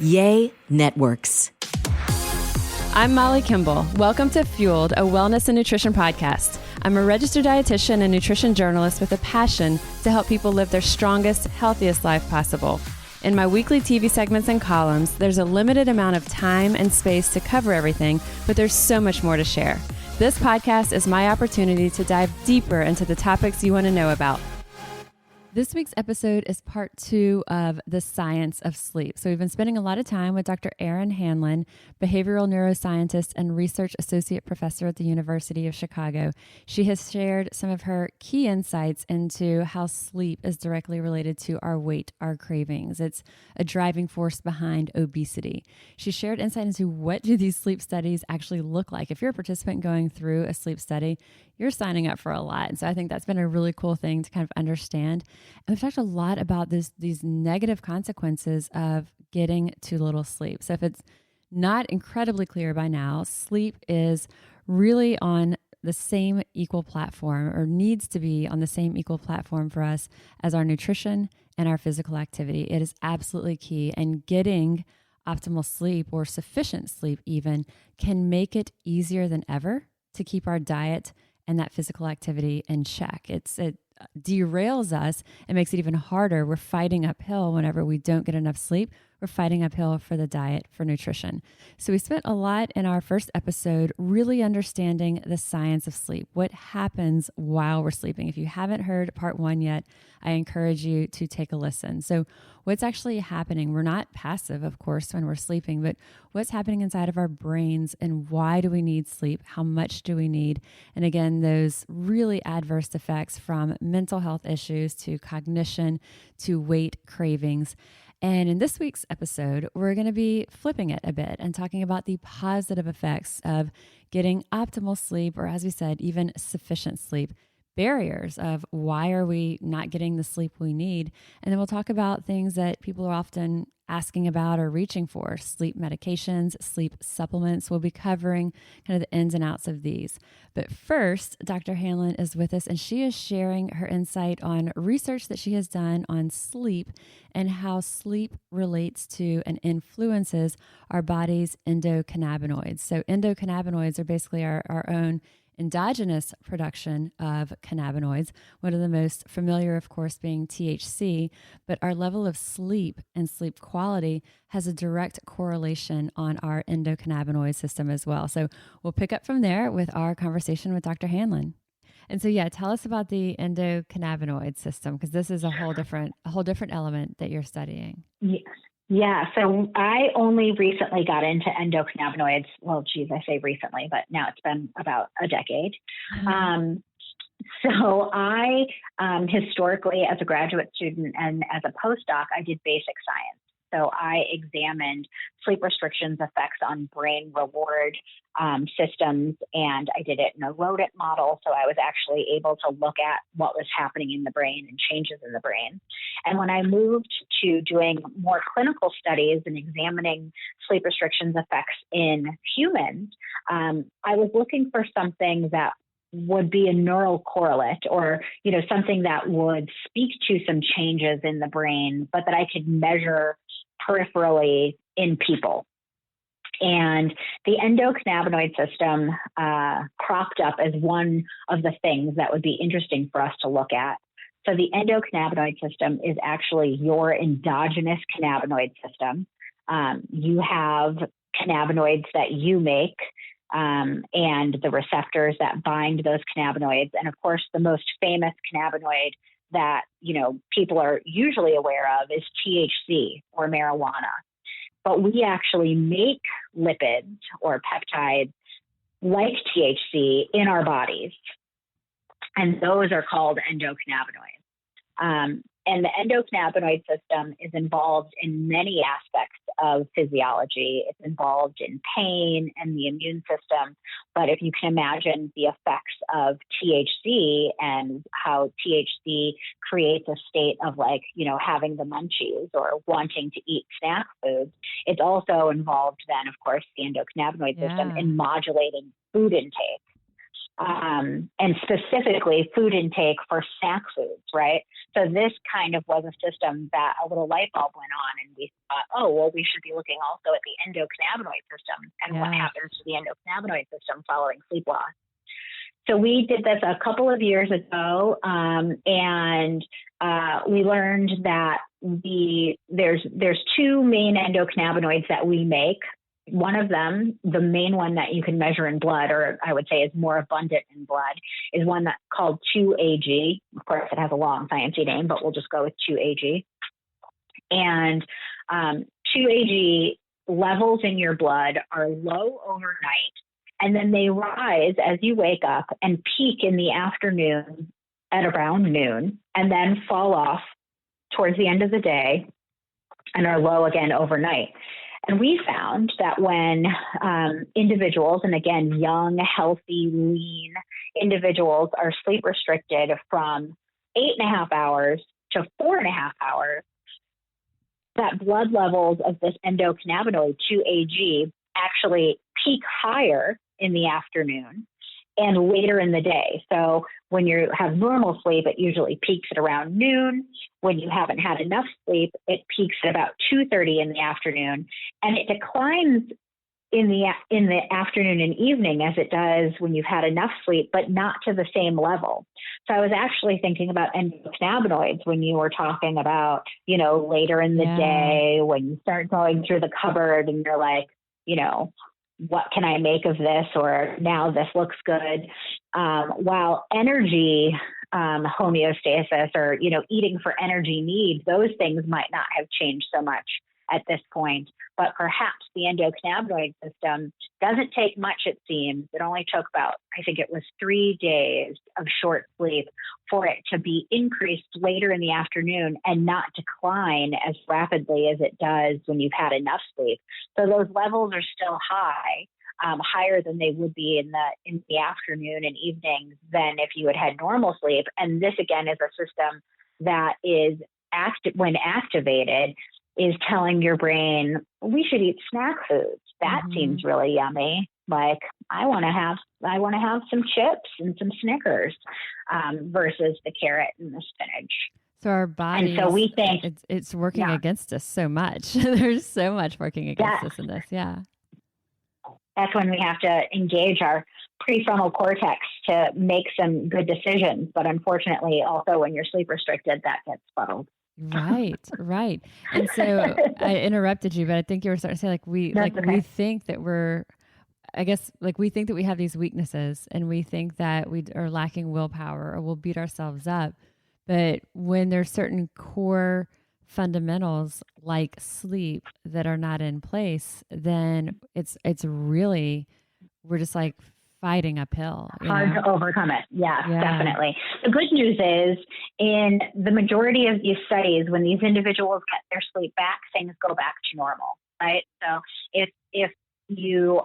Yay Networks. I'm Molly Kimball. Welcome to Fueled, a wellness and nutrition podcast. I'm a registered dietitian and nutrition journalist with a passion to help people live their strongest, healthiest life possible. In my weekly TV segments and columns, there's a limited amount of time and space to cover everything, but there's so much more to share. This podcast is my opportunity to dive deeper into the topics you want to know about. This week's episode is part 2 of the science of sleep. So we've been spending a lot of time with Dr. Erin Hanlon, behavioral neuroscientist and research associate professor at the University of Chicago. She has shared some of her key insights into how sleep is directly related to our weight, our cravings. It's a driving force behind obesity. She shared insight into what do these sleep studies actually look like. If you're a participant going through a sleep study, you're signing up for a lot. And so I think that's been a really cool thing to kind of understand. And we've talked a lot about these negative consequences of getting too little sleep. So if it's not incredibly clear by now, sleep is really on the same equal platform, or needs to be on the same equal platform for us as our nutrition and our physical activity. It is absolutely key. And getting optimal sleep, or sufficient sleep even, can make it easier than ever to keep our diet and that physical activity in check. It derails us and makes it even harder. We're fighting uphill whenever we don't get enough sleep. We're fighting uphill for the diet, for nutrition. So we spent a lot in our first episode really understanding the science of sleep, what happens while we're sleeping. If you haven't heard part 1 yet, I encourage you to take a listen. So what's actually happening? We're not passive, of course, when we're sleeping, but what's happening inside of our brains, and why do we need sleep? How much do we need? And again, those really adverse effects from mental health issues to cognition to weight, cravings. And in this week's episode, we're going to be flipping it a bit and talking about the positive effects of getting optimal sleep, or as we said, even sufficient sleep, barriers of why are we not getting the sleep we need. And then we'll talk about things that people are often asking about or reaching for: sleep medications, sleep supplements. We'll be covering kind of the ins and outs of these. But first, Dr. Hanlon is with us, and she is sharing her insight on research that she has done on sleep and how sleep relates to and influences our body's endocannabinoids. So endocannabinoids are basically our own endogenous production of cannabinoids, one of the most familiar, of course, being THC, but our level of sleep and sleep quality has a direct correlation on our endocannabinoid system as well. So we'll pick up from there with our conversation with Dr. Hanlon. And so, tell us about the endocannabinoid system, because this is a whole different element that you're studying. Yes. Yeah, so I only recently got into endocannabinoids. Well, I say recently, but now it's been about a decade. So I, historically, as a graduate student and as a postdoc, I did basic science. So I examined sleep restrictions effects on brain reward systems, and I did it in a rodent model. So I was actually able to look at what was happening in the brain and changes in the brain. And when I moved to doing more clinical studies and examining sleep restrictions effects in humans, I was looking for something that would be a neural correlate, or, something that would speak to some changes in the brain, but that I could measure peripherally in people. And the endocannabinoid system cropped up as one of the things that would be interesting for us to look at. So the endocannabinoid system is actually your endogenous cannabinoid system. You have cannabinoids that you make, and the receptors that bind those cannabinoids. And of course, the most famous cannabinoid that, people are usually aware of is THC, or marijuana. But we actually make lipids or peptides like THC in our bodies, and those are called endocannabinoids. And the endocannabinoid system is involved in many aspects of physiology. It's involved in pain and the immune system. But if you can imagine the effects of THC and how THC creates a state of having the munchies or wanting to eat snack foods, it's also involved then, of course, the endocannabinoid system in modulating food intake. and specifically food intake for snack foods, right? So this kind of was a system that a little light bulb went on, and we thought, oh, well, we should be looking also at the endocannabinoid system and what happens to the endocannabinoid system following sleep loss. So we did this a couple of years ago, and we learned that there's two main endocannabinoids that we make. One of them, the main one that you can measure in blood, or I would say is more abundant in blood, is one that's called 2-AG. Of course, it has a long sciencey name, but we'll just go with 2-AG. And 2-AG levels in your blood are low overnight, and then they rise as you wake up and peak in the afternoon at around noon, and then fall off towards the end of the day and are low again overnight. And we found that when individuals, and again, young, healthy, lean individuals are sleep restricted from 8.5 hours to 4.5 hours, that blood levels of this endocannabinoid 2-AG actually peak higher in the afternoon and later in the day. So when you have normal sleep, it usually peaks at around noon. When you haven't had enough sleep, it peaks at about 2:30 in the afternoon, and it declines in the afternoon and evening as it does when you've had enough sleep, but not to the same level. So I was actually thinking about endocannabinoids when you were talking about, later in the day, when you start going through the cupboard and you're like, what can I make of this? Or now this looks good. While energy homeostasis or, eating for energy needs, those things might not have changed so much at this point. But perhaps the endocannabinoid system doesn't take much, it seems. It only took about, I think it was 3 days of short sleep for it to be increased later in the afternoon and not decline as rapidly as it does when you've had enough sleep. So those levels are still high, higher than they would be in the afternoon and evenings than if you had had normal sleep. And this, again, is a system that is when activated, is telling your brain, we should eat snack foods. That seems really yummy. Like, I want to have some chips and some Snickers versus the carrot and the spinach. So our bodies, and so we think it's working against us so much. There's so much working against us in this. Yeah. That's when we have to engage our prefrontal cortex to make some good decisions. But unfortunately, also when you're sleep restricted, that gets fuddled. Right. And so I interrupted you, but I think you were starting to say we think that we think that we have these weaknesses and we think that we are lacking willpower or we'll beat ourselves up. But when there's certain core fundamentals like sleep that are not in place, then it's really, we're just like fighting uphill. Hard to overcome it. Yeah, definitely. The good news is in the majority of these studies, when these individuals get their sleep back, things go back to normal, right? So if you,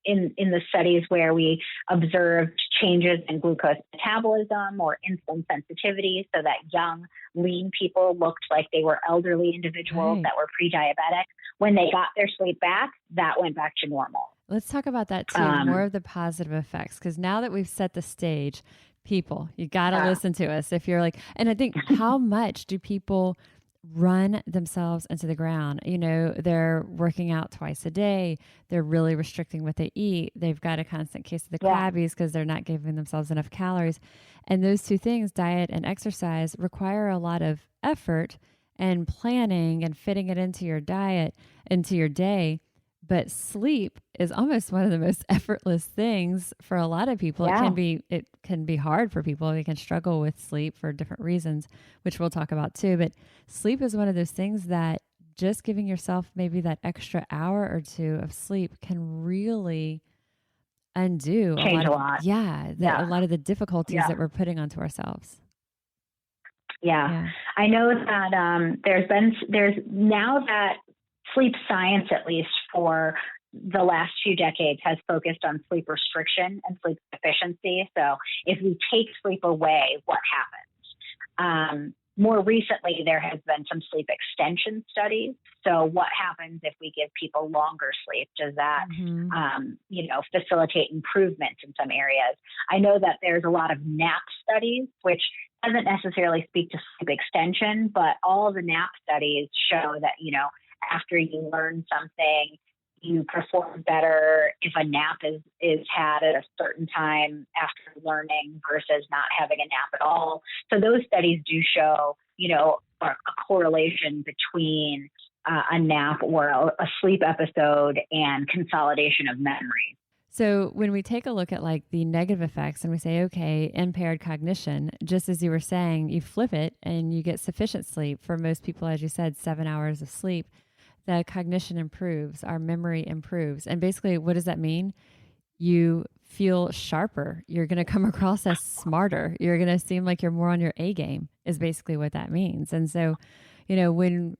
in the studies where we observed changes in glucose metabolism or insulin sensitivity, so that young, lean people looked like they were elderly individuals that were pre-diabetic, when they got their sleep back, that went back to normal. Let's talk about that too, more of the positive effects, because now that we've set the stage, people, you got to listen to us. If you're like, and I think how much do people run themselves into the ground? They're working out twice a day. They're really restricting what they eat. They've got a constant case of the crabbies because they're not giving themselves enough calories. And those two things, diet and exercise, require a lot of effort and planning and fitting it into your diet, into your day. But sleep is almost one of the most effortless things for a lot of people. Yeah. It can be hard for people. They can struggle with sleep for different reasons, which we'll talk about too. But sleep is one of those things that just giving yourself maybe that extra hour or two of sleep can really undo a lot of the difficulties that we're putting onto ourselves. Yeah. I know that there's now that sleep science, at least for the last few decades, has focused on sleep restriction and sleep deficiency. So if we take sleep away, what happens? More recently, there has been some sleep extension studies. So what happens if we give people longer sleep? Does that, facilitate improvements in some areas? I know that there's a lot of nap studies, which doesn't necessarily speak to sleep extension, but all the nap studies show that, after you learn something, you perform better if a nap is had at a certain time after learning versus not having a nap at all. So those studies do show, a correlation between a nap or a sleep episode and consolidation of memory. So when we take a look at like the negative effects and we say, okay, impaired cognition, just as you were saying, you flip it and you get sufficient sleep. For most people, as you said, 7 hours of sleep, the cognition improves, our memory improves. And basically, what does that mean? You feel sharper. You're going to come across as smarter. You're going to seem like you're more on your A game is basically what that means. And so, when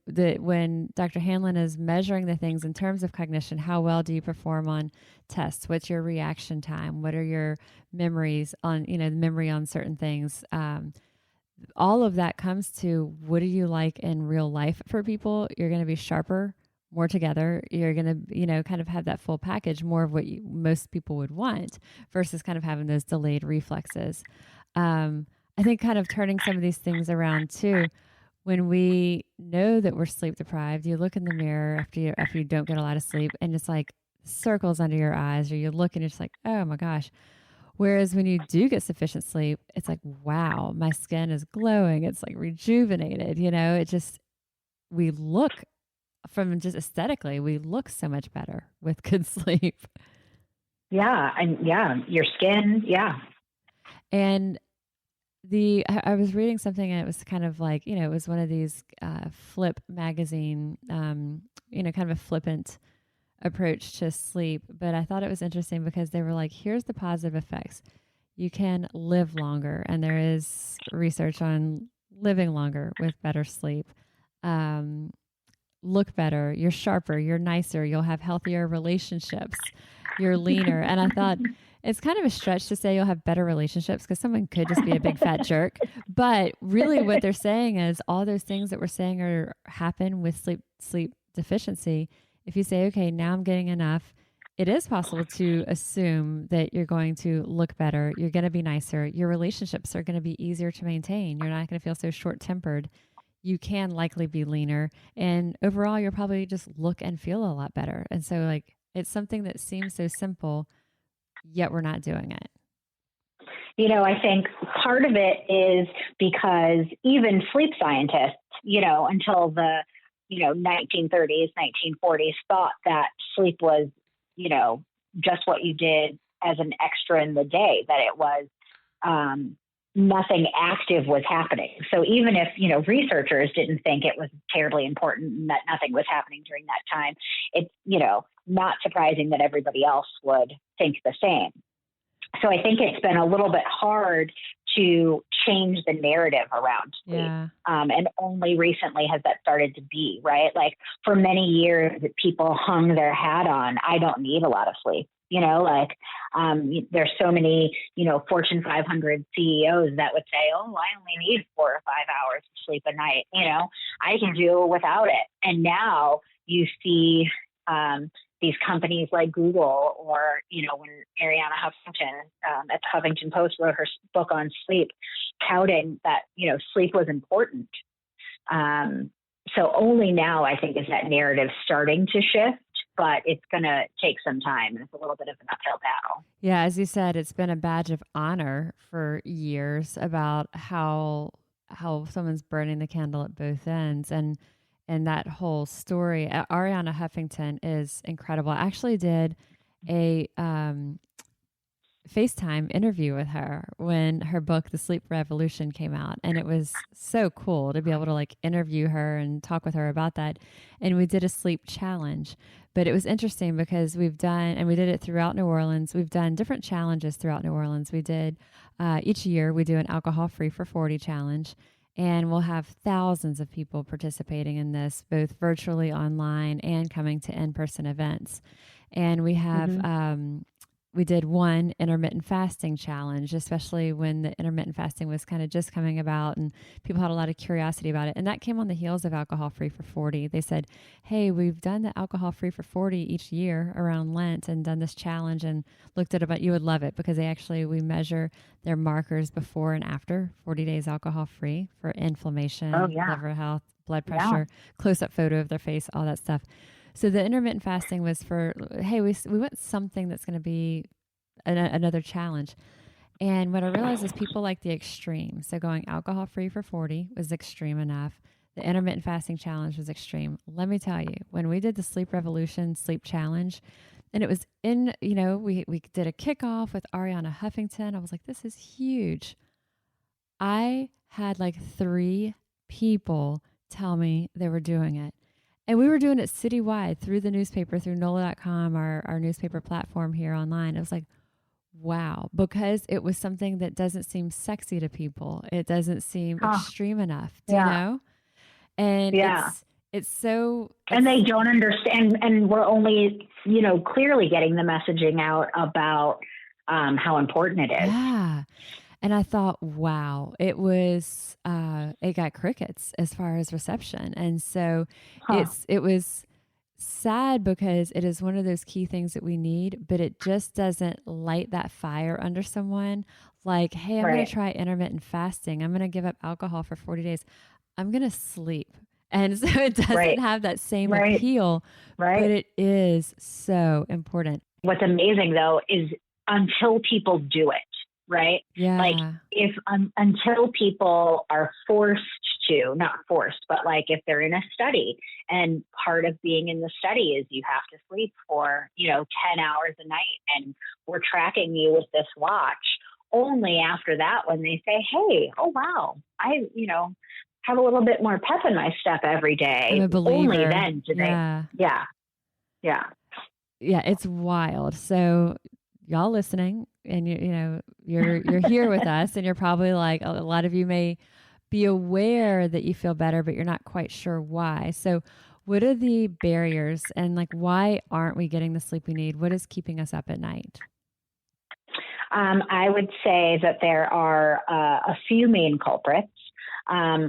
Dr. Hanlon is measuring the things in terms of cognition, how well do you perform on tests? What's your reaction time? What are your memories on, memory on certain things? All of that comes to what do you like in real life for people? You're going to be sharper, more together. You're going to, kind of have that full package, more of what most people would want versus kind of having those delayed reflexes. I think kind of turning some of these things around too. When we know that we're sleep deprived, you look in the mirror after you don't get a lot of sleep and it's like circles under your eyes, or you look and it's like, oh my gosh. Whereas when you do get sufficient sleep, it's like, wow, my skin is glowing. It's like rejuvenated, we look from just aesthetically, we look so much better with good sleep. Yeah. And your skin. Yeah. And I was reading something and it was kind of like, it was one of these Flip magazine, kind of a flippant approach to sleep. But I thought it was interesting because they were like, here's the positive effects. You can live longer. And there is research on living longer with better sleep. Look better. You're sharper. You're nicer. You'll have healthier relationships. You're leaner. And I thought, it's kind of a stretch to say you'll have better relationships because someone could just be a big fat jerk. But really what they're saying is all those things that we're saying happen with sleep deficiency. If you say, okay, now I'm getting enough, it is possible to assume that you're going to look better. You're going to be nicer. Your relationships are going to be easier to maintain. You're not going to feel so short-tempered. You can likely be leaner. And overall, you'll probably just look and feel a lot better. And so it's something that seems so simple, yet we're not doing it. I think part of it is because even sleep scientists, until the, 1930s, 1940s thought that sleep was, just what you did as an extra in the day, that it was nothing active was happening. So even if, researchers didn't think it was terribly important and that nothing was happening during that time, it's, not surprising that everybody else would think the same. So I think it's been a little bit hard to change the narrative around sleep. Yeah. And only recently has that started to be, right? Like for many years, people hung their hat on, I don't need a lot of sleep. There's so many, Fortune 500 CEOs that would say, oh, I only need 4 or 5 hours of sleep a night. I can do without it. And now you see these companies like Google or, when Arianna Huffington at the Huffington Post wrote her book on sleep, touting that, sleep was important. So only now, I think, is that narrative starting to shift, but it's going to take some time. It's a little bit of an uphill battle. Yeah, as you said, it's been a badge of honor for years about how someone's burning the candle at both ends. And that whole story, Arianna Huffington is incredible. I actually did a FaceTime interview with her when her book, The Sleep Revolution, came out. And it was so cool to be able to interview her and talk with her about that. And we did a sleep challenge. But it was interesting because we did it throughout New Orleans. We've done different challenges throughout New Orleans. We did, each year we do an alcohol-free for 40 challenge. And we'll have thousands of people participating in this, both virtually, online, and coming to in-person events. And we have we did one intermittent fasting challenge, especially when the intermittent fasting was kind of just coming about and people had a lot of curiosity about it. And that came on the heels of Alcohol Free for 40. They said, hey, we've done the Alcohol Free for 40 each year around Lent and done this challenge and looked at it, but you would love it because we measure their markers before and after 40 days alcohol free for inflammation, liver health, blood pressure, close-up photo of their face, all that stuff. So the intermittent fasting was for, hey, we want something that's going to be another challenge. And what I realized is people like the extreme. So going alcohol free for 40 was extreme enough. The intermittent fasting challenge was extreme. Let me tell you, when we did the Sleep Revolution Sleep Challenge, and it was in, we did a kickoff with Arianna Huffington. I was like, this is huge. I had like 3 people tell me they were doing it. And we were doing it citywide through the newspaper, through NOLA.com, our newspaper platform here online. I was like, wow, because it was something that doesn't seem sexy to people. It doesn't seem extreme enough, do you know? And it's so... And they don't understand. And we're only, clearly getting the messaging out about how important it is. Yeah. And I thought, wow, it got crickets as far as reception. And so it was sad because it is one of those key things that we need, but it just doesn't light that fire under someone like, hey, I'm going to try intermittent fasting. I'm going to give up alcohol for 40 days. I'm going to sleep. And so it doesn't have that same appeal, but it is so important. What's amazing though, is until people do it, right? Yeah. Like until people are not forced, but like if they're in a study and part of being in the study is you have to sleep for, 10 hours a night and we're tracking you with this watch. Only after that, when they say, hey, oh, wow, I, have a little bit more pep in my step every day. I'm a believer. Only then do they. Yeah. It's wild. So y'all listening and you're here with us and you're probably like, a lot of you may be aware that you feel better, but you're not quite sure why. So what are the barriers and like, why aren't we getting the sleep we need? What is keeping us up at night? I would say that there are a few main culprits.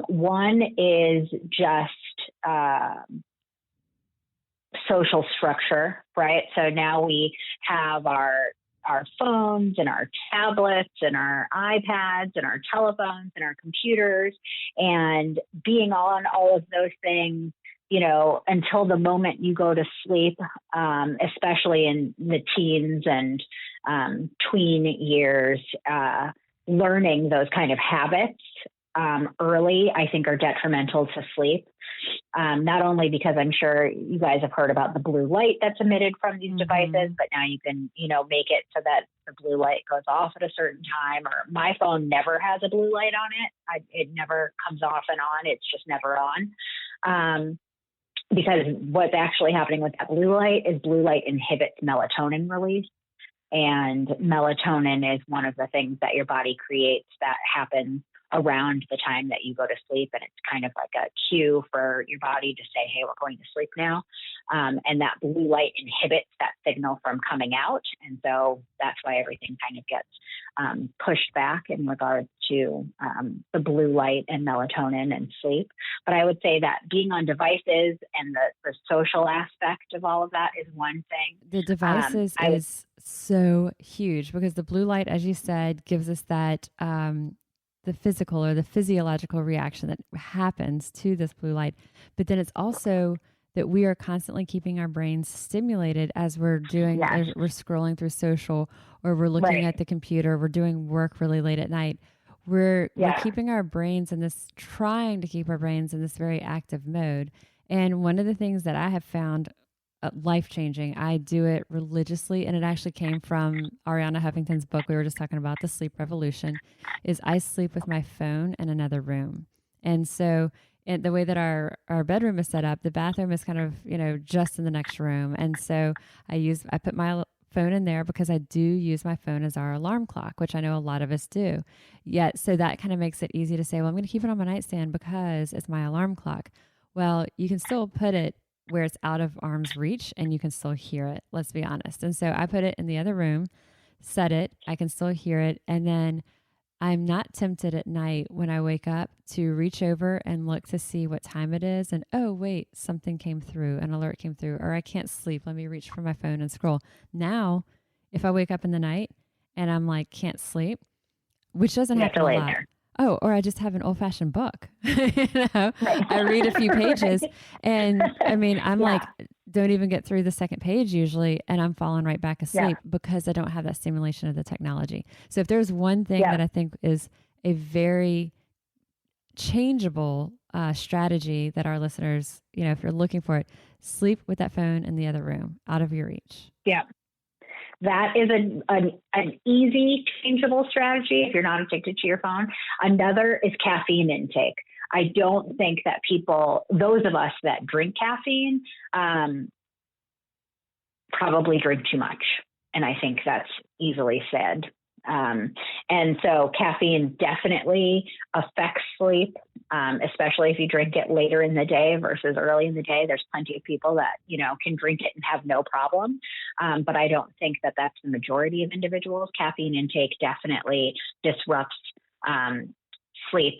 One is just social structure, right? So now we have our phones and our tablets and our iPads and our telephones and our computers, and being on all of those things, until the moment you go to sleep, especially in the teens and tween years, learning those kind of habits early, I think are detrimental to sleep. Not only because I'm sure you guys have heard about the blue light that's emitted from these devices, but now you can, make it so that the blue light goes off at a certain time, or my phone never has a blue light on it. It never comes off and on. It's just never on. Because what's actually happening with that blue light is blue light inhibits melatonin release. And melatonin is one of the things that your body creates that happens around the time that you go to sleep. And it's kind of like a cue for your body to say, hey, we're going to sleep now. And that blue light inhibits that signal from coming out. And so that's why everything kind of gets pushed back in regards to the blue light and melatonin and sleep. But I would say that being on devices and the social aspect of all of that is one thing. The devices is so huge because the blue light, as you said, gives us that the physical or the physiological reaction that happens to this blue light. But then it's also that we are constantly keeping our brains stimulated as we're doing, we're scrolling through social, or we're looking at the computer, we're doing work really late at night. We're keeping our brains in this, trying to keep our brains in this very active mode. And one of the things that I have found life-changing, I do it religiously, and it actually came from Arianna Huffington's book we were just talking about, The Sleep Revolution, is I sleep with my phone in another room. And so the way that our bedroom is set up, the bathroom is kind of, just in the next room. And so I put my phone in there because I do use my phone as our alarm clock, which I know a lot of us do. Yet, so that kind of makes it easy to say, well, I'm going to keep it on my nightstand because it's my alarm clock. Well, you can still put it where it's out of arm's reach and you can still hear it, let's be honest. And so I put it in the other room. set it, I can still hear it. And then I'm not tempted at night when I wake up to reach over and look to see what time it is. And oh, wait, something came through, an alert came through, or I can't sleep. Let me reach for my phone and scroll. Now, if I wake up in the night and I'm like, can't sleep, which doesn't happen a lot. Oh, or I just have an old fashioned book. I read a few pages and I mean, I'm like, don't even get through the second page usually. And I'm falling right back asleep because I don't have that stimulation of the technology. So if there's one thing that I think is a very changeable strategy that our listeners, if you're looking for it, sleep with that phone in the other room, out of your reach. Yeah. That is an easy, changeable strategy if you're not addicted to your phone. Another is caffeine intake. I don't think that those of us that drink caffeine, probably drink too much. And I think that's easily said. And so caffeine definitely affects sleep, especially if you drink it later in the day versus early in the day. There's plenty of people that, can drink it and have no problem. But I don't think that that's the majority of individuals. Caffeine intake definitely disrupts sleep.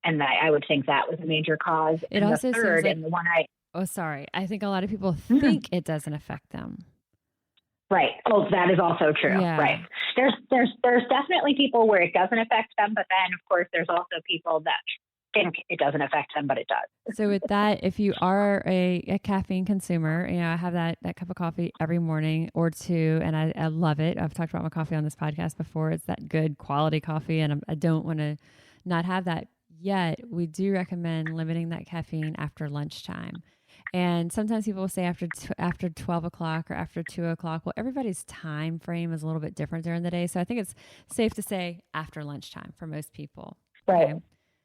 And I would think that was a major cause. It and also the third, seems like, and the one I think a lot of people think it doesn't affect them. Right. Oh, that is also true. Yeah. Right. There's definitely people where it doesn't affect them, but then of course there's also people that think it doesn't affect them, but it does. So with that, if you are a caffeine consumer, I have that cup of coffee every morning or two, and I love it. I've talked about my coffee on this podcast before. It's that good quality coffee, and I don't want to not have that yet. We do recommend limiting that caffeine after lunchtime. And sometimes people will say after 12 o'clock or after 2 o'clock. Well, everybody's time frame is a little bit different during the day. So I think it's safe to say after lunchtime for most people. Right. Okay?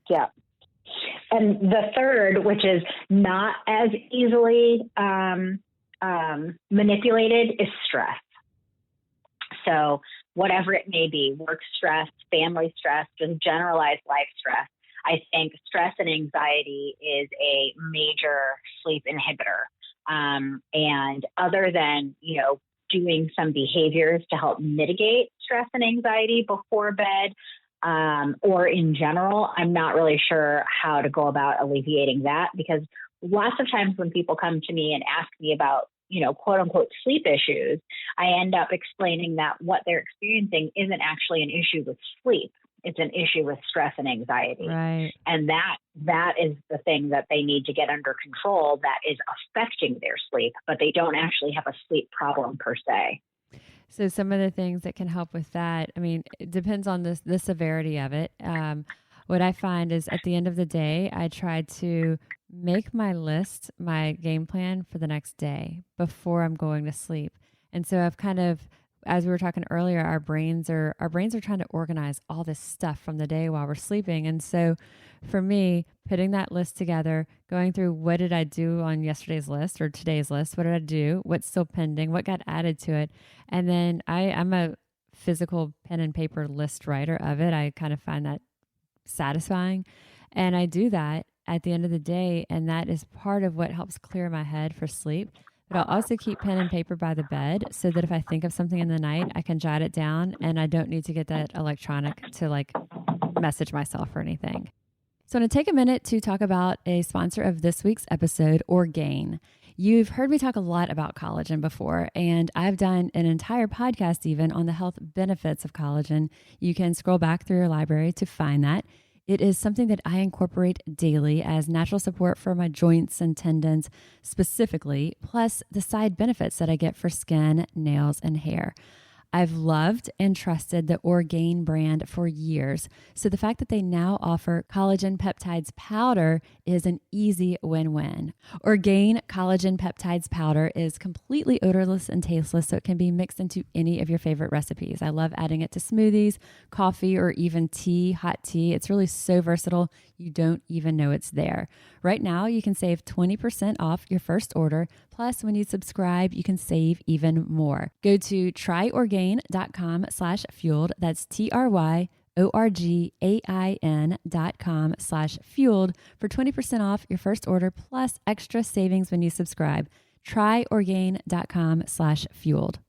Yeah. And the third, which is not as easily manipulated, is stress. So whatever it may be, work stress, family stress, just generalized life stress. I think stress and anxiety is a major sleep inhibitor. And other than, doing some behaviors to help mitigate stress and anxiety before bed, or in general, I'm not really sure how to go about alleviating that, because lots of times when people come to me and ask me about, quote unquote sleep issues, I end up explaining that what they're experiencing isn't actually an issue with sleep. It's an issue with stress and anxiety. Right. And that is the thing that they need to get under control that is affecting their sleep, but they don't actually have a sleep problem per se. So some of the things that can help with that, it depends on the severity of it. What I find is at the end of the day, I try to make my list, my game plan for the next day before I'm going to sleep. And so I've kind of, as we were talking earlier, our brains are trying to organize all this stuff from the day while we're sleeping. And so for me, putting that list together, going through what did I do on yesterday's list or today's list? What did I do? What's still pending? What got added to it? And then I'm a physical pen and paper list writer of it. I kind of find that satisfying. And I do that at the end of the day. And that is part of what helps clear my head for sleep. But I'll also keep pen and paper by the bed so that if I think of something in the night, I can jot it down and I don't need to get that electronic to message myself or anything. So I'm going to take a minute to talk about a sponsor of this week's episode, Orgain. You've heard me talk a lot about collagen before, and I've done an entire podcast even on the health benefits of collagen. You can scroll back through your library to find that. It is something that I incorporate daily as natural support for my joints and tendons specifically, plus the side benefits that I get for skin, nails, and hair. I've loved and trusted the Orgain brand for years, so the fact that they now offer collagen peptides powder is an easy win-win. Orgain collagen peptides powder is completely odorless and tasteless, so it can be mixed into any of your favorite recipes. I love adding it to smoothies, coffee, or even tea, hot tea. It's really so versatile, you don't even know it's there. Right now, you can save 20% off your first order. Plus, when you subscribe, you can save even more. Go to tryorgain.com/fueled. That's tryorgain.com/fueled for 20% off your first order plus extra savings when you subscribe. Tryorgain.com/fueled.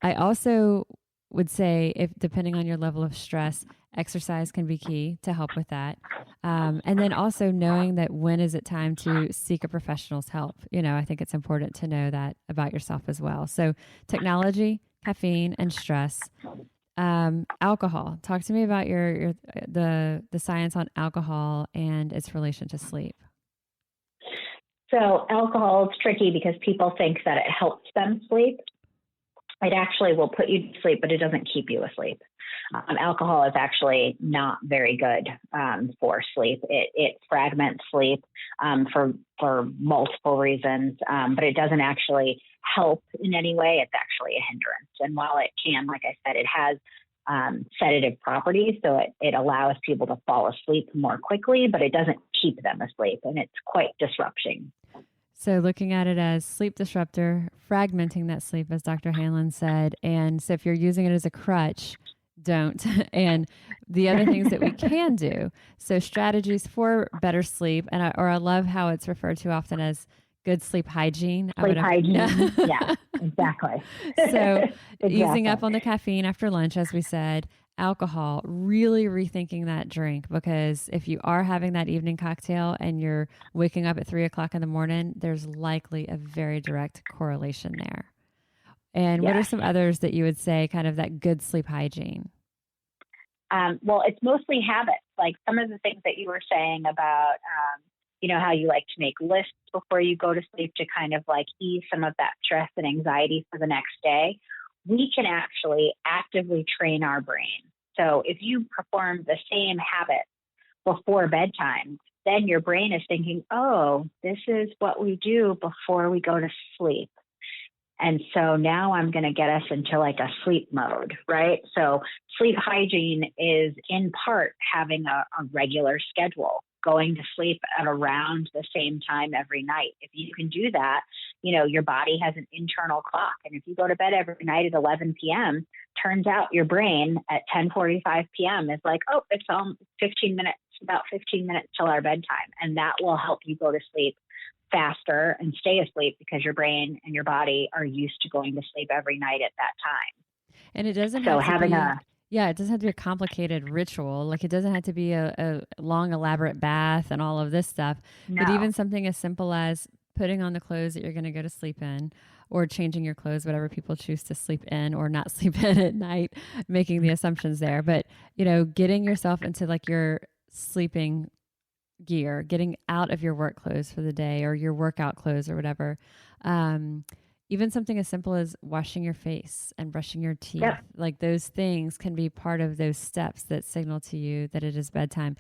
I also would say, if depending on your level of stress, exercise can be key to help with that. And then also knowing that when is it time to seek a professional's help. I think it's important to know that about yourself as well. So technology, caffeine, and stress. Alcohol. Talk to me about the science on alcohol and its relation to sleep. So alcohol is tricky because people think that it helps them sleep. It actually will put you to sleep, but it doesn't keep you asleep. Alcohol is actually not very good for sleep. It fragments sleep for multiple reasons, but it doesn't actually help in any way. It's actually a hindrance. And while it can, like I said, it has sedative properties, so it allows people to fall asleep more quickly, but it doesn't keep them asleep, and it's quite disrupting. So looking at it as sleep disruptor, fragmenting that sleep, as Dr. Hanlon said. And so if you're using it as a crutch, don't. And the other things that we can do. So strategies for better sleep. And I love how it's referred to often as good sleep hygiene. Sleep hygiene. Yeah, exactly. So easing up on the caffeine after lunch, as we said. Alcohol, really rethinking that drink, because if you are having that evening cocktail and you're waking up at 3:00 in the morning, there's likely a very direct correlation there. And what are some others that you would say kind of that good sleep hygiene? Well, it's mostly habits, like some of the things that you were saying about, how you like to make lists before you go to sleep to kind of like ease some of that stress and anxiety for the next day. We can actually actively train our brain. So if you perform the same habit before bedtime, then your brain is thinking, oh, this is what we do before we go to sleep. And so now I'm going to get us into like a sleep mode, right? So sleep hygiene is in part having a regular schedule, going to sleep at around the same time every night. If you can do that, your body has an internal clock. And if you go to bed every night at 11 p.m., turns out your brain at 10:45 p.m. is like, oh, it's 15 minutes, about 15 minutes till our bedtime. And that will help you go to sleep faster and stay asleep because your brain and your body are used to going to sleep every night at that time. And it doesn't so have to having be, a it doesn't have to be a complicated ritual. Like it doesn't have to be a long, elaborate bath and all of this stuff. No. But even something as simple as putting on the clothes that you're going to go to sleep in, or changing your clothes, whatever people choose to sleep in or not sleep in at night, making the assumptions there. But, getting yourself into like your sleeping gear, getting out of your work clothes for the day or your workout clothes or whatever. Even something as simple as washing your face and brushing your teeth, like those things can be part of those steps that signal to you that it is bedtime.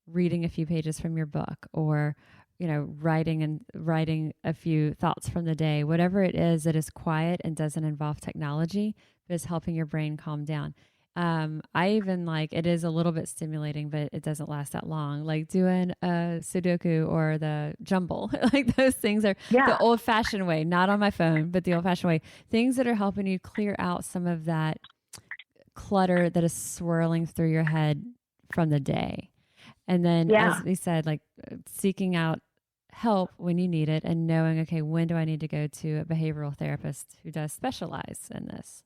Reading a few pages from your book, or writing a few thoughts from the day, whatever it is that is quiet and doesn't involve technology, but is helping your brain calm down. I even it is a little bit stimulating, but it doesn't last that long. Like doing a Sudoku or the jumble, like those things are the old fashioned way, not on my phone, but the old fashioned way. Things that are helping you clear out some of that clutter that is swirling through your head from the day. And then, as we said, seeking out help when you need it and knowing, okay, when do I need to go to a behavioral therapist who does specialize in this?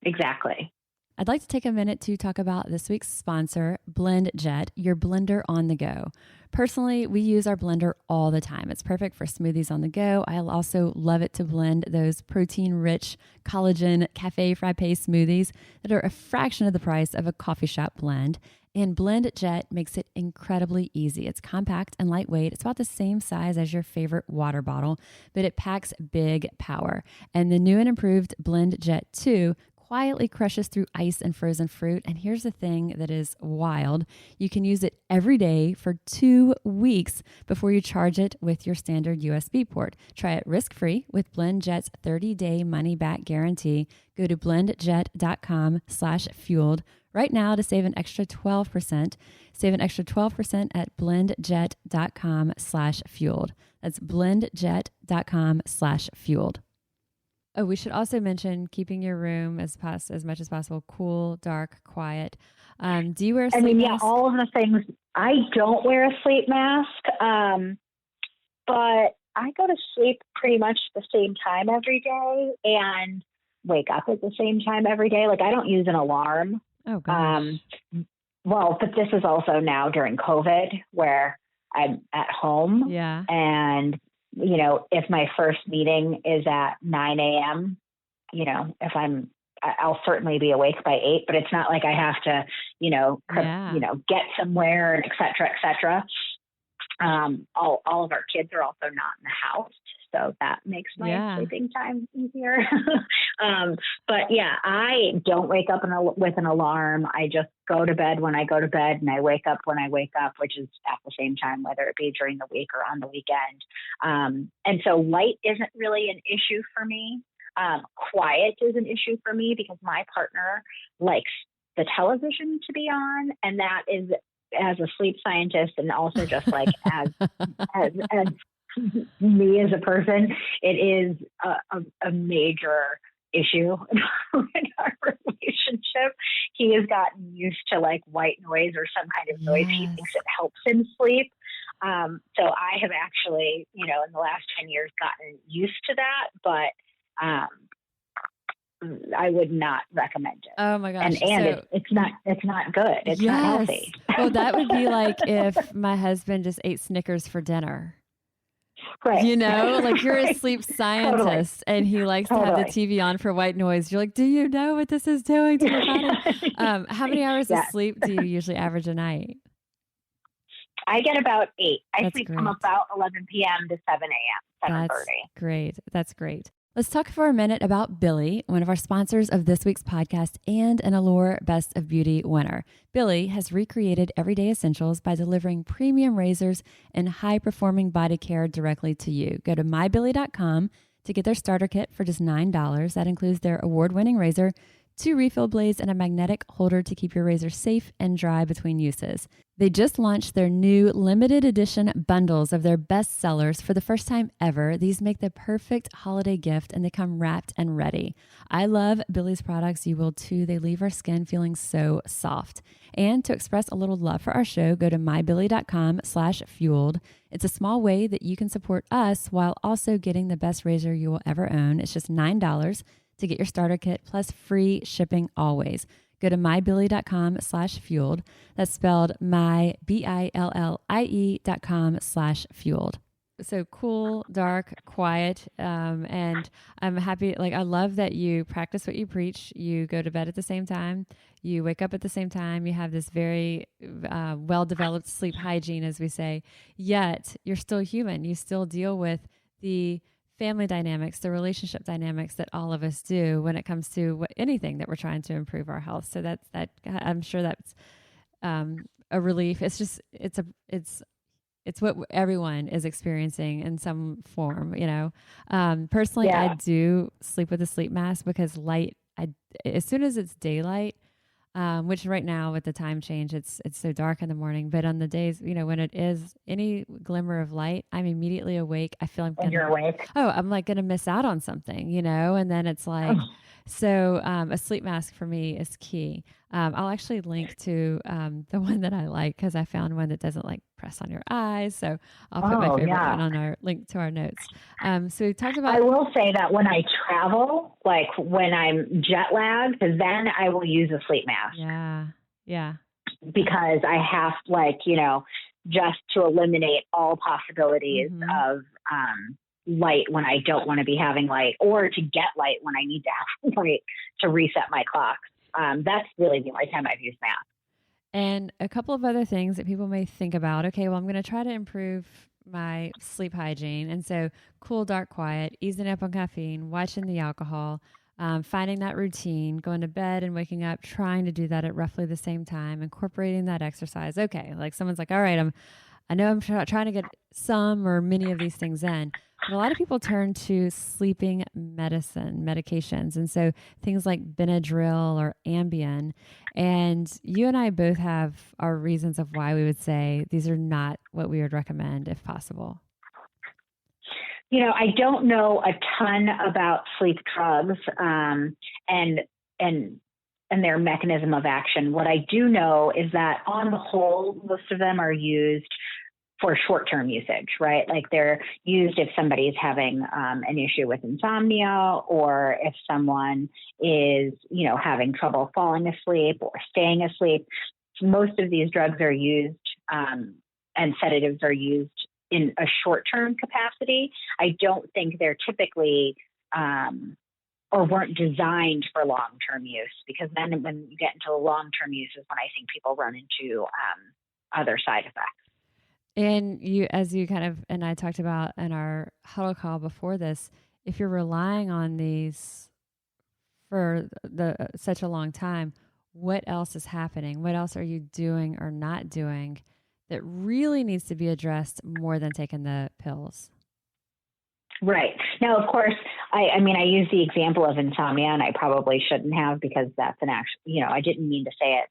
Exactly. I'd like to take a minute to talk about this week's sponsor, BlendJet, your blender on the go. Personally, we use our blender all the time. It's perfect for smoothies on the go. I also love it to blend those protein-rich, collagen, cafe frappe smoothies that are a fraction of the price of a coffee shop blend. And BlendJet makes it incredibly easy. It's compact and lightweight. It's about the same size as your favorite water bottle, but it packs big power. And the new and improved BlendJet 2 quietly crushes through ice and frozen fruit. And here's the thing that is wild. You can use it every day for 2 weeks before you charge it with your standard USB port. Try it risk-free with BlendJet's 30-day money-back guarantee. Go to blendjet.com/fueled right now to save an extra 12%. Save an extra 12% at blendjet.com/fueled. That's blendjet.com/fueled. Oh, we should also mention keeping your room as much as possible cool, dark, quiet. Do you wear a sleep mask? All of the things. I don't wear a sleep mask, but I go to sleep pretty much the same time every day. And wake up at the same time every day. Like I don't use an alarm. Oh, gosh. Well, but this is also now during COVID where I'm at home. Yeah. And, if my first meeting is at 9 a.m., I'll certainly be awake by 8, but it's not like I have to, get somewhere, and et cetera, et cetera. All of our kids are also not in the house, so that makes my sleeping time easier. But yeah, I don't wake up with an alarm. I just go to bed when I go to bed, and I wake up when I wake up, which is at the same time, whether it be during the week or on the weekend. And so light isn't really an issue for me. Quiet is an issue for me because my partner likes the television to be on, and that is, as a sleep scientist and also just like as me as a person, it is a major issue in our relationship. He has gotten used to like white noise or some kind of noise. He thinks it helps him sleep. So I have actually, in the last 10 years gotten used to that, but I would not recommend it. Oh my gosh. And it's not good. It's not healthy. Well, that would be like if my husband just ate Snickers for dinner. Right. Like you're a sleep scientist and he likes to have the TV on for white noise. You're like, do you know what this is doing to your body? How many hours of sleep do you usually average a night? I get about 8. I sleep great. from about 11 p.m. to 7 a.m., 7:30. That's great. That's great. Let's talk for a minute about Billy, one of our sponsors of this week's podcast and an Allure Best of Beauty winner. Billy has recreated everyday essentials by delivering premium razors and high-performing body care directly to you. Go to mybilly.com to get their starter kit for just $9. That includes their award-winning razor, 2 refill blades, and a magnetic holder to keep your razor safe and dry between uses. They just launched their new limited edition bundles of their best sellers for the first time ever. These make the perfect holiday gift and they come wrapped and ready. I love Billy's products. You will too. They leave our skin feeling so soft. And to express a little love for our show, go to mybilly.com/fueled. It's a small way that you can support us while also getting the best razor you will ever own. It's just $9 to get your starter kit plus free shipping always. Go to mybilly.com/fueled. That's spelled mybillie.com/fueled. So cool, dark, quiet. And I'm happy. Like, I love that you practice what you preach. You go to bed at the same time. You wake up at the same time. You have this very well-developed sleep hygiene, as we say, yet you're still human. You still deal with the family dynamics, the relationship dynamics that all of us do when it comes to anything that we're trying to improve our health. So that I'm sure that's a relief. It's what everyone is experiencing in some form, Personally, I do sleep with a sleep mask because light, as soon as it's daylight, which right now with the time change, it's so dark in the morning, but on the days, when it is any glimmer of light, I'm immediately awake. I feel you're awake. I'm like going to miss out on something, and then it's like, so a sleep mask for me is key. I'll actually link to the one that I like because I found one that doesn't like press on your eyes. So I'll put my favorite one on our link to our notes. So we talked about. I will say that when I travel, like when I'm jet lagged, then I will use a sleep mask. Yeah. Because I have just to eliminate all possibilities of light when I don't want to be having light, or to get light when I need to have light to reset my clock. That's really the only time I've used masks. And a couple of other things that people may think about. Okay, well, I'm going to try to improve my sleep hygiene. And so cool, dark, quiet, easing up on caffeine, watching the alcohol, finding that routine, going to bed and waking up, trying to do that at roughly the same time, incorporating that exercise. Okay, like someone's like, all right, I know I'm trying to get some or many of these things in, but a lot of people turn to sleeping medications. And so things like Benadryl or Ambien. And you and I both have our reasons of why we would say these are not what we would recommend if possible. I don't know a ton about sleep drugs and their mechanism of action. What I do know is that on the whole, most of them are used for short-term usage, right? Like they're used if somebody's having an issue with insomnia, or if someone is, having trouble falling asleep or staying asleep. Most of these drugs are used, and sedatives are used in a short-term capacity. I don't think they're typically or weren't designed for long-term use, because then when you get into long-term use is when I think people run into other side effects. And as you kind of, and I talked about in our huddle call before this, if you're relying on these for such a long time, what else is happening? What else are you doing or not doing that really needs to be addressed more than taking the pills? Right. Now, of course, I use the example of insomnia, and I probably shouldn't have, because that's an actual, I didn't mean to say it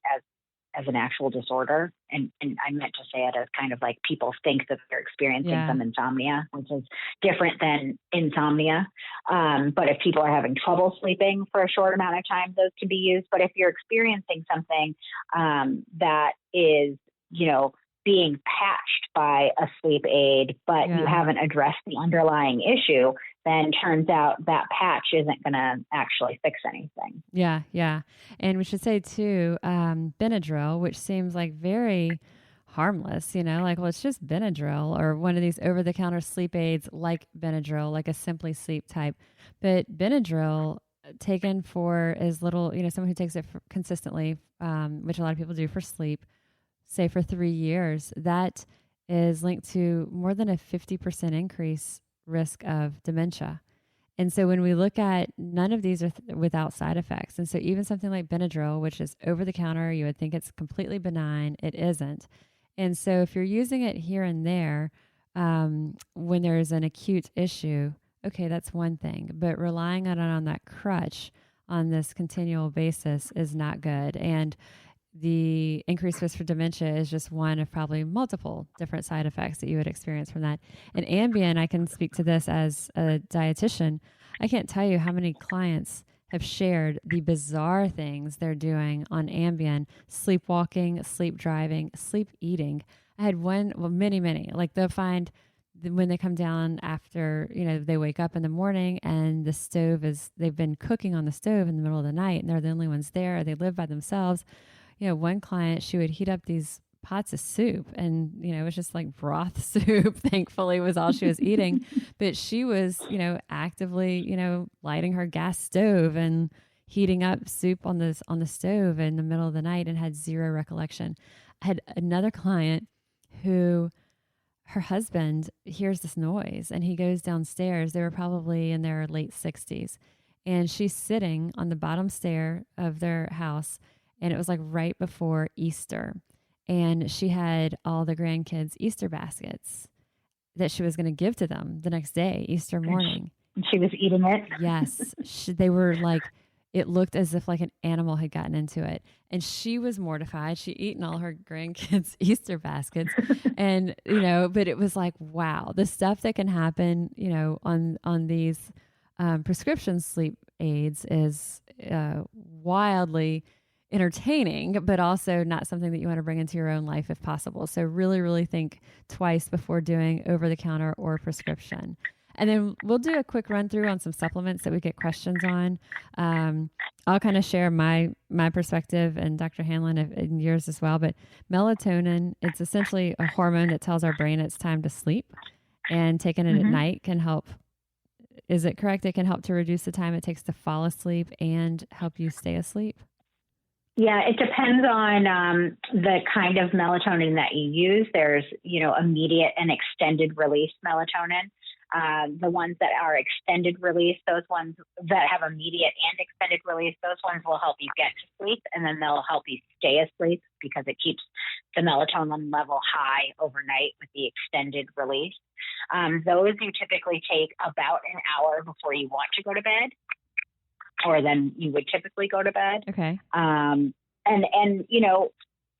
as an actual disorder. And I meant to say it as kind of like people think that they're experiencing some insomnia, which is different than insomnia. But if people are having trouble sleeping for a short amount of time, those can be used. But if you're experiencing something that is, being patched by a sleep aid, but you haven't addressed the underlying issue, then turns out that patch isn't going to actually fix anything. Yeah, yeah. And we should say too, Benadryl, which seems like very harmless, like, well, it's just Benadryl, or one of these over-the-counter sleep aids like Benadryl, like a Simply Sleep type. But Benadryl, taken for as little, someone who takes it consistently, which a lot of people do for sleep, say for 3 years, that is linked to more than a 50% increase risk of dementia. And so when we look at, none of these are without side effects. And so even something like Benadryl, which is over the counter, you would think it's completely benign. It isn't. And so if you're using it here and there, when there's an acute issue, okay, that's one thing. But relying on that crutch on this continual basis is not good. And the increased risk for dementia is just one of probably multiple different side effects that you would experience from that. And Ambien, I can speak to this as a dietitian. I can't tell you how many clients have shared the bizarre things they're doing on Ambien: sleepwalking, sleep driving, sleep eating. I had many, like they'll find when they come down after, they wake up in the morning and the stove they've been cooking on the stove in the middle of the night, and they're the only ones there. They live by themselves. One client, she would heat up these pots of soup, and, it was just like broth soup, thankfully, was all she was eating. But she was, actively, lighting her gas stove and heating up soup on the stove in the middle of the night, and had zero recollection. I had another client who, her husband hears this noise and he goes downstairs. They were probably in their late 60s. And she's sitting on the bottom stair of their house, and it was like right before Easter. And she had all the grandkids' Easter baskets that she was going to give to them the next day, Easter morning. And she was eating it? Yes. They were like, it looked as if like an animal had gotten into it. And she was mortified. She'd eaten all her grandkids' Easter baskets. And, but it was like, wow, the stuff that can happen, on these prescription sleep aids is wildly entertaining, but also not something that you want to bring into your own life if possible. So really, really think twice before doing over-the-counter or prescription. And then we'll do a quick run through on some supplements that we get questions on. I'll kind of share my perspective, and Dr. Hanlon and yours as well. But melatonin, it's essentially a hormone that tells our brain it's time to sleep, and taking it at night can help. Is it correct? It can help to reduce the time it takes to fall asleep and help you stay asleep? Yeah, it depends on the kind of melatonin that you use. There's, immediate and extended release melatonin. The ones that are extended release, those ones that have immediate and extended release, those ones will help you get to sleep, and then they'll help you stay asleep because it keeps the melatonin level high overnight with the extended release. Those you typically take about an hour before you want to go to bed, or then you would typically go to bed. Okay. And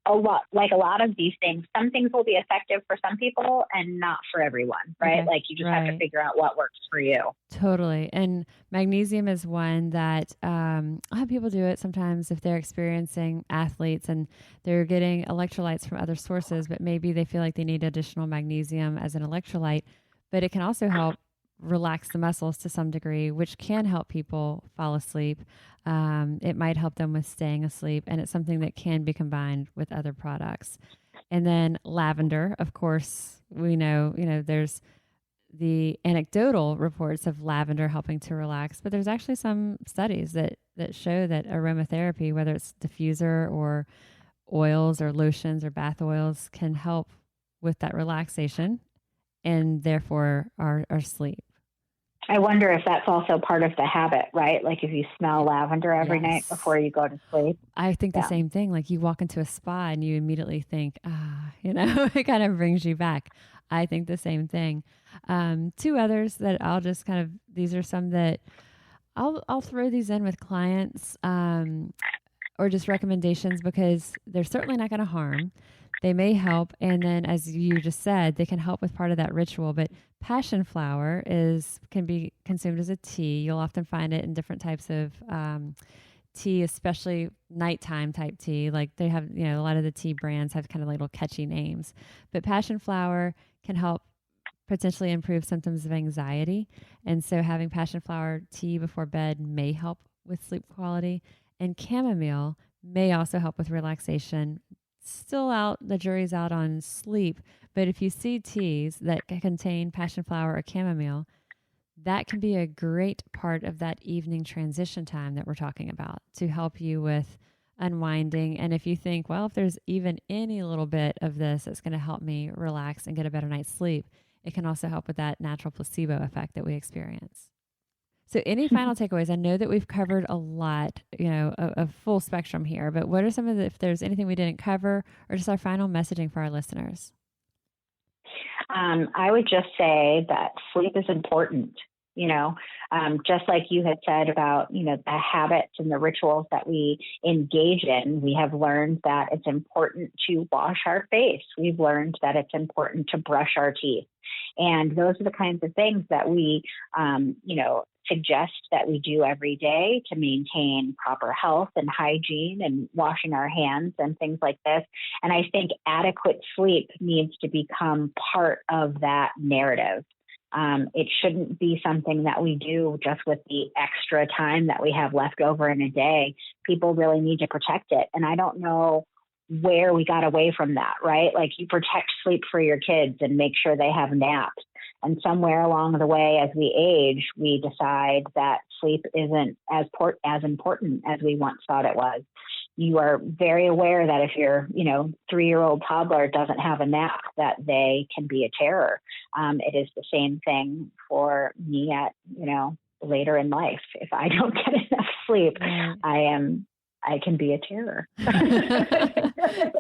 a lot of these things, some things will be effective for some people and not for everyone, right? Okay. Like you just have to figure out what works for you. Totally. And magnesium is one that I'll have people do it sometimes if they're experiencing athletes and they're getting electrolytes from other sources, but maybe they feel like they need additional magnesium as an electrolyte. But it can also help relax the muscles to some degree, which can help people fall asleep. It might help them with staying asleep, and it's something that can be combined with other products. And then lavender, of course, we know, there's the anecdotal reports of lavender helping to relax, but there's actually some studies that show that aromatherapy, whether it's diffuser or oils or lotions or bath oils, can help with that relaxation and therefore our sleep. I wonder if that's also part of the habit, right? Like if you smell lavender every night before you go to sleep. I think the same thing. Like you walk into a spa and you immediately think, it kind of brings you back. I think the same thing. Two others that I'll just these are some that I'll throw these in with clients or just recommendations because they're certainly not going to harm. They may help. And then, as you just said, they can help with part of that ritual. But passion flower can be consumed as a tea. You'll often find it in different types of tea, especially nighttime type tea. Like they have, a lot of the tea brands have kind of little catchy names. But passion flower can help potentially improve symptoms of anxiety. And so having passion flower tea before bed may help with sleep quality. And chamomile may also help with relaxation. Still the jury's out on sleep, but if you see teas that contain passion flower or chamomile, that can be a great part of that evening transition time that we're talking about to help you with unwinding. And if you think, well, if there's even any little bit of this that's going to help me relax and get a better night's sleep, it can also help with that natural placebo effect that we experience. So any final takeaways? I know that we've covered a lot, a full spectrum here, but what are some of if there's anything we didn't cover or just our final messaging for our listeners? I would just say that sleep is important, just like you had said about, the habits and the rituals that we engage in. We have learned that it's important to wash our face. We've learned that it's important to brush our teeth. And those are the kinds of things that we, suggest that we do every day to maintain proper health and hygiene and washing our hands and things like this. And I think adequate sleep needs to become part of that narrative. It shouldn't be something that we do just with the extra time that we have left over in a day. People really need to protect it. And I don't know where we got away from that, right? Like you protect sleep for your kids and make sure they have naps. And somewhere along the way, as we age, we decide that sleep isn't as important as we once thought it was. You are very aware that if your, 3-year-old toddler doesn't have a nap, that they can be a terror. It is the same thing for me at, later in life. If I don't get enough sleep, I can be a terror.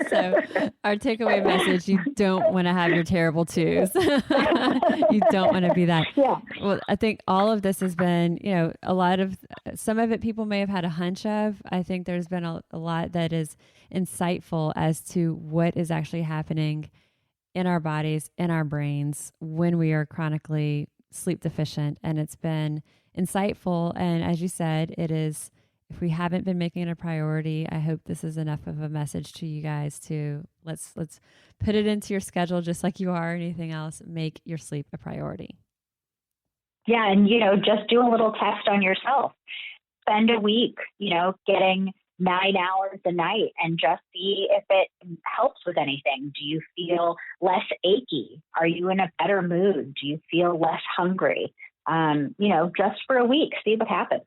So our takeaway message, you don't want to have your terrible twos. You don't want to be that. Yeah. Well, I think all of this has been, some of it people may have had a hunch of. I think there's been a lot that is insightful as to what is actually happening in our bodies, in our brains when we are chronically sleep deficient. And it's been insightful. And as you said, it is. If we haven't been making it a priority, I hope this is enough of a message to you guys to let's put it into your schedule just like you are anything else. Make your sleep a priority. Yeah, and just do a little test on yourself. Spend a week, getting 9 hours a night and just see if it helps with anything. Do you feel less achy? Are you in a better mood? Do you feel less hungry? Just for a week, see what happens.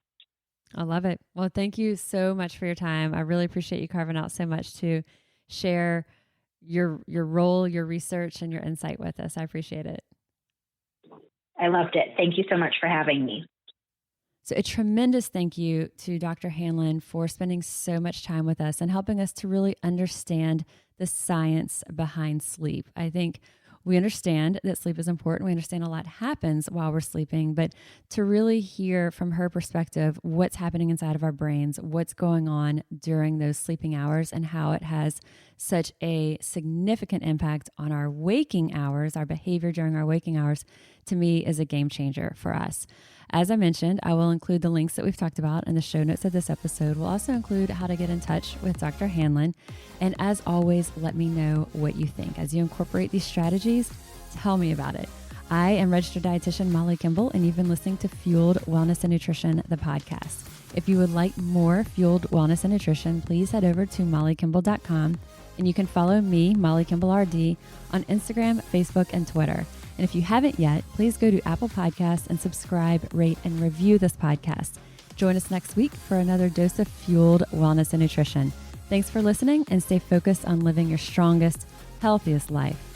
I love it. Well, thank you so much for your time. I really appreciate you carving out so much to share your role, your research, and your insight with us. I appreciate it. I loved it. Thank you so much for having me. So a tremendous thank you to Dr. Hanlon for spending so much time with us and helping us to really understand the science behind sleep. I think we understand that sleep is important. We understand a lot happens while we're sleeping, but to really hear from her perspective what's happening inside of our brains, what's going on during those sleeping hours, and how it has such a significant impact on our waking hours, our behavior during our waking hours, to me is a game changer for us. As I mentioned, I will include the links that we've talked about in the show notes of this episode. We'll also include how to get in touch with Dr. Hanlon. And as always, let me know what you think. As you incorporate these strategies, tell me about it. I am registered dietitian Molly Kimball, and you've been listening to Fueled Wellness and Nutrition, the podcast. If you would like more Fueled Wellness and Nutrition, please head over to mollykimball.com, and you can follow me, Molly Kimball RD, on Instagram, Facebook, and Twitter. And if you haven't yet, please go to Apple Podcasts and subscribe, rate, and review this podcast. Join us next week for another dose of Fueled Wellness and Nutrition. Thanks for listening, and stay focused on living your strongest, healthiest life.